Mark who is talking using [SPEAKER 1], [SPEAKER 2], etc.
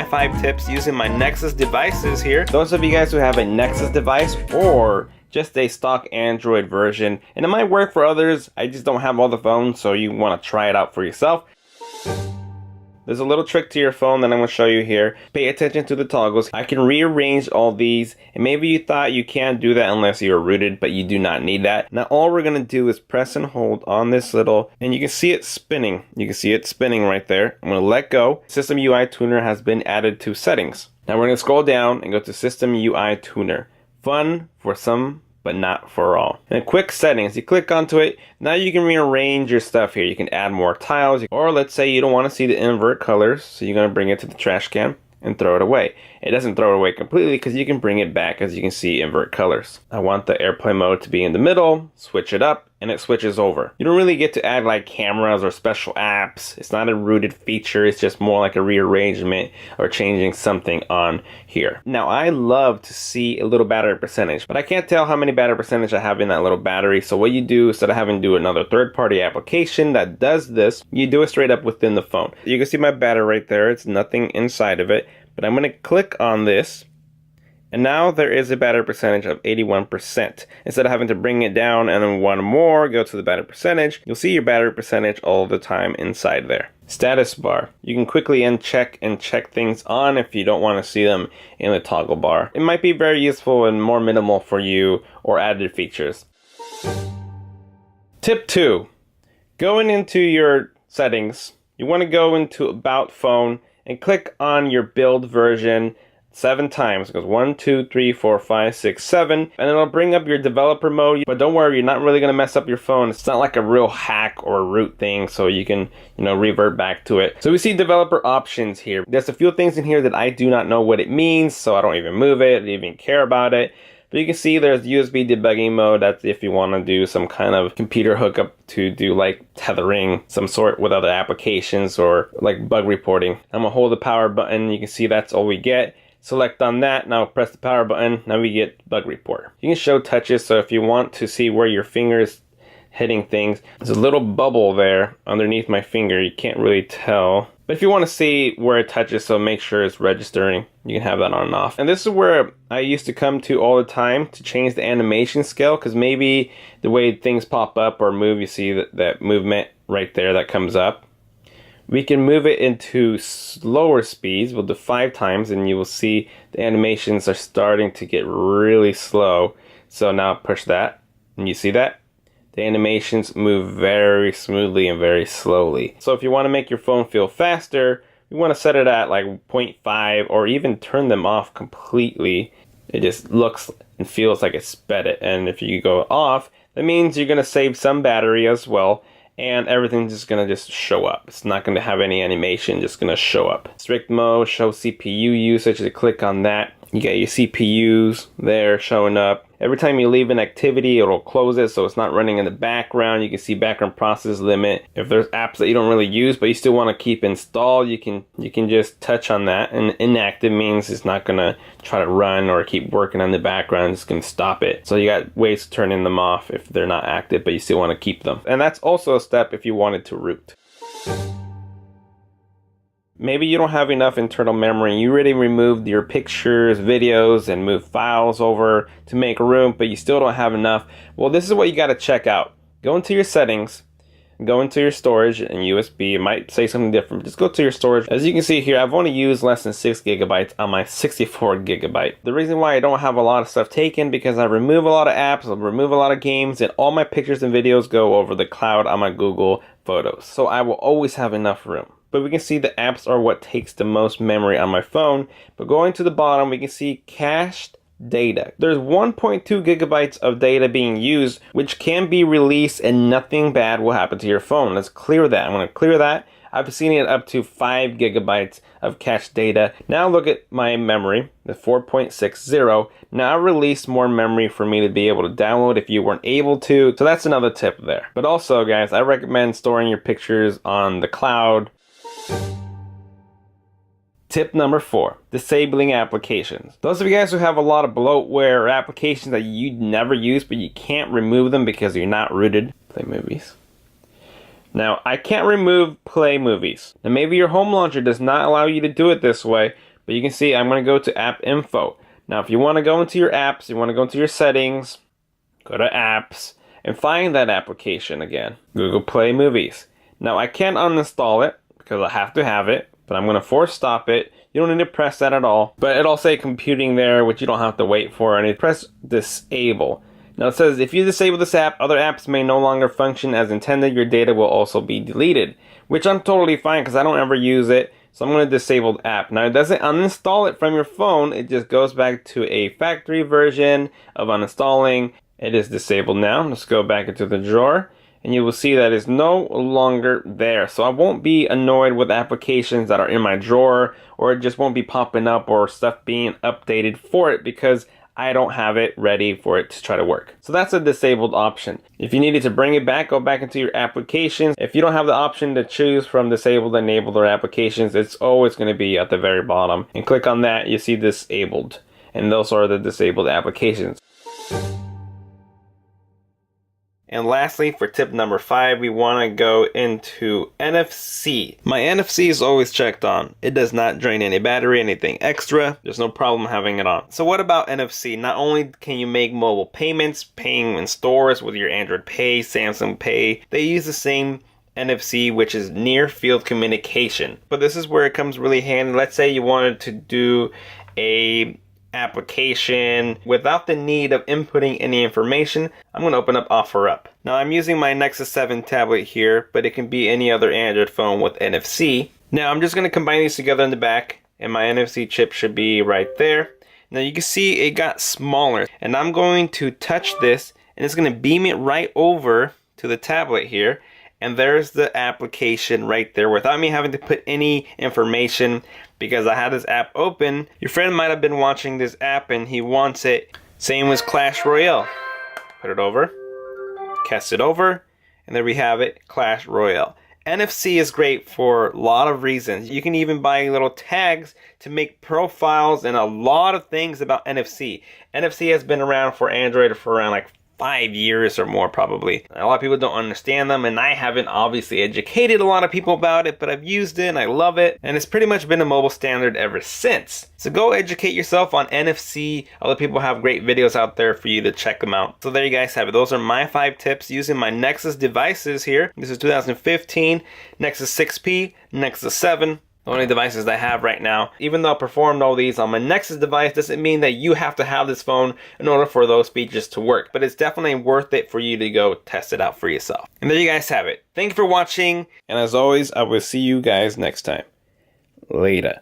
[SPEAKER 1] my 5 tips using my Nexus devices here. Those of you guys who have a Nexus device or just a stock Android version, and it might work for others, I just don't have all the phones, so you want to try it out for yourself. There's a little trick to your phone that I'm going to show you here. Pay attention to the toggles. I can rearrange all these, and maybe you thought you can't do that unless you're rooted, but you do not need that. Now all we're going to do is press and hold on this little, and you can see it spinning. You can see it spinning right there. I'm going to let go. System UI Tuner has been added to settings. Now we're going to scroll down and go to System UI Tuner. Fun for some, but not for all. And quick settings, you click onto it. Now you can rearrange your stuff here. You can add more tiles, or let's say you don't want to see the invert colors, so you're going to bring it to the trash can and throw it away. It doesn't throw it away completely because you can bring it back, as you can see, invert colors. I want the AirPlay mode to be in the middle, switch it up, and it switches over. You don't really get to add like cameras or special apps. It's not a rooted feature, it's just more like a rearrangement or changing something on here. Now I love to see a little battery percentage, but I can't tell how many battery percentage I have in that little battery. So what you do, instead of having to do another third-party application that does this, you do it straight up within the phone. You can see my battery right there, it's nothing inside of it, but I'm gonna click on this, and now there is a battery percentage of 81%. Instead of having to bring it down and then one more, go to the battery percentage, you'll see your battery percentage all the time inside there. Status bar. You can quickly uncheck and check things on if you don't want to see them in the toggle bar. It might be very useful and more minimal for you, or added features. Tip 2. Going into your settings, you want to go into About Phone and click on your build version 7 times. It goes 1, 2, 3, 4, 5, 6, 7, and it'll bring up your developer mode. But don't worry, you're not really gonna mess up your phone. It's not like a real hack or a root thing, so you can, revert back to it. So we see developer options here. There's a few things in here that I do not know what it means, so I don't even move it, I don't even care about it. But you can see there's USB debugging mode. That's if you want to do some kind of computer hookup to do like tethering, some sort with other applications, or like bug reporting. I'm gonna hold the power button. You can see that's all we get. Select on that, now press the power button, now we get bug report. You can show touches, so if you want to see where your finger is hitting things, there's a little bubble there underneath my finger, you can't really tell. But if you want to see where it touches, so make sure it's registering, you can have that on and off. And this is where I used to come to all the time to change the animation scale, because maybe the way things pop up or move, you see that movement right there that comes up. We can move it into slower speeds. We'll do 5 times and you will see the animations are starting to get really slow. So now push that and you see that? The animations move very smoothly and very slowly. So if you want to make your phone feel faster, you want to set it at like 0.5 or even turn them off completely. It just looks and feels like it sped it. And if you go off, that means you're going to save some battery as well. And everything's just gonna show up. It's not gonna have any animation, just gonna show up. Strict mode, show CPU usage. You click on that, you get your CPUs there showing up. Every time you leave an activity, it'll close it so it's not running in the background. You can see background process limit. If there's apps that you don't really use but you still want to keep installed, you can just touch on that. And inactive means it's not gonna try to run or keep working on the background, it's gonna stop it. So you got ways to turn them off if they're not active but you still want to keep them. And that's also a step if you wanted to root. Maybe you don't have enough internal memory. You already removed your pictures, videos, and moved files over to make room, but you still don't have enough. Well, this is what you got to check out. Go into your settings, go into your storage and USB. It might say something different. Just go to your storage. As you can see here, I've only used less than 6 gigabytes on my 64 gigabyte. The reason why I don't have a lot of stuff taken, because I remove a lot of apps, I remove a lot of games, and all my pictures and videos go over the cloud on my Google Photos. So I will always have enough room. But we can see the apps are what takes the most memory on my phone. But going to the bottom, we can see cached data. There's 1.2 gigabytes of data being used, which can be released and nothing bad will happen to your phone. Let's clear that. I'm going to clear that. I've seen it up to 5 gigabytes of cached data. Now look at my memory, the 4.60. Now release more memory for me to be able to download if you weren't able to. So that's another tip there. But also, guys, I recommend storing your pictures on the cloud. Tip number 4, disabling applications. Those of you guys who have a lot of bloatware or applications that you never use but you can't remove them because you're not rooted. Play movies. Now, I can't remove Play Movies. Now, maybe your home launcher does not allow you to do it this way, But you can see I'm going to go to app info. Now if you want to go into your apps, you want to go into your settings, go to apps, and find that application again, Google Play Movies. Now I can't uninstall it because I have to have it, but I'm going to force stop it. You don't need to press that at all, but it'll say computing there, which you don't have to wait for, and you press disable. Now it says if you disable this app, other apps may no longer function as intended. Your data will also be deleted, which I'm totally fine because I don't ever use it. So I'm going to disable the app. Now it doesn't uninstall it from your phone. It just goes back to a factory version of uninstalling. It is disabled now. Let's go back into the drawer and you will see that it's no longer there. So I won't be annoyed with applications that are in my drawer, or it just won't be popping up or stuff being updated for it because I don't have it ready for it to try to work. So that's a disabled option. If you needed to bring it back, go back into your applications. If you don't have the option to choose from disabled, enabled, or applications, it's always going to be at the very bottom. And click on that, you see disabled. And those are the disabled applications. And lastly, for tip number 5, we want to go into NFC. My NFC is always checked on. It does not drain any battery, anything extra. There's no problem having it on. So what about NFC? Not only can you make mobile payments, paying in stores with your Android Pay, Samsung Pay, they use the same NFC, which is near field communication. But this is where it comes really handy. Let's say you wanted to do a application without the need of inputting any information. I'm going to open up OfferUp. Now I'm using my Nexus 7 tablet here, but it can be any other Android phone with NFC. Now I'm just going to combine these together in the back, and my NFC chip should be right there. Now you can see it got smaller, and I'm going to touch this and it's going to beam it right over to the tablet here. And there's the application right there without me having to put any information because I had this app open. Your friend might have been watching this app and he wants it. Same as Clash Royale. Put it over, cast it over, and there we have it, Clash Royale. NFC is great for a lot of reasons. You can even buy little tags to make profiles and a lot of things about NFC. NFC has been around for Android for around like 5 years or more probably. A lot of people don't understand them, and I haven't obviously educated a lot of people about it, but I've used it and I love it, and it's pretty much been a mobile standard ever since. So go educate yourself on NFC. Other people have great videos out there for you to check them out. So there you guys have it. Those are my 5 tips using my Nexus devices here. This is 2015 Nexus 6P, Nexus 7. The only devices I have right now. Even though I performed all these on my Nexus device, doesn't mean that you have to have this phone in order for those features to work. But it's definitely worth it for you to go test it out for yourself. And there you guys have it. Thank you for watching. And as always, I will see you guys next time. Later.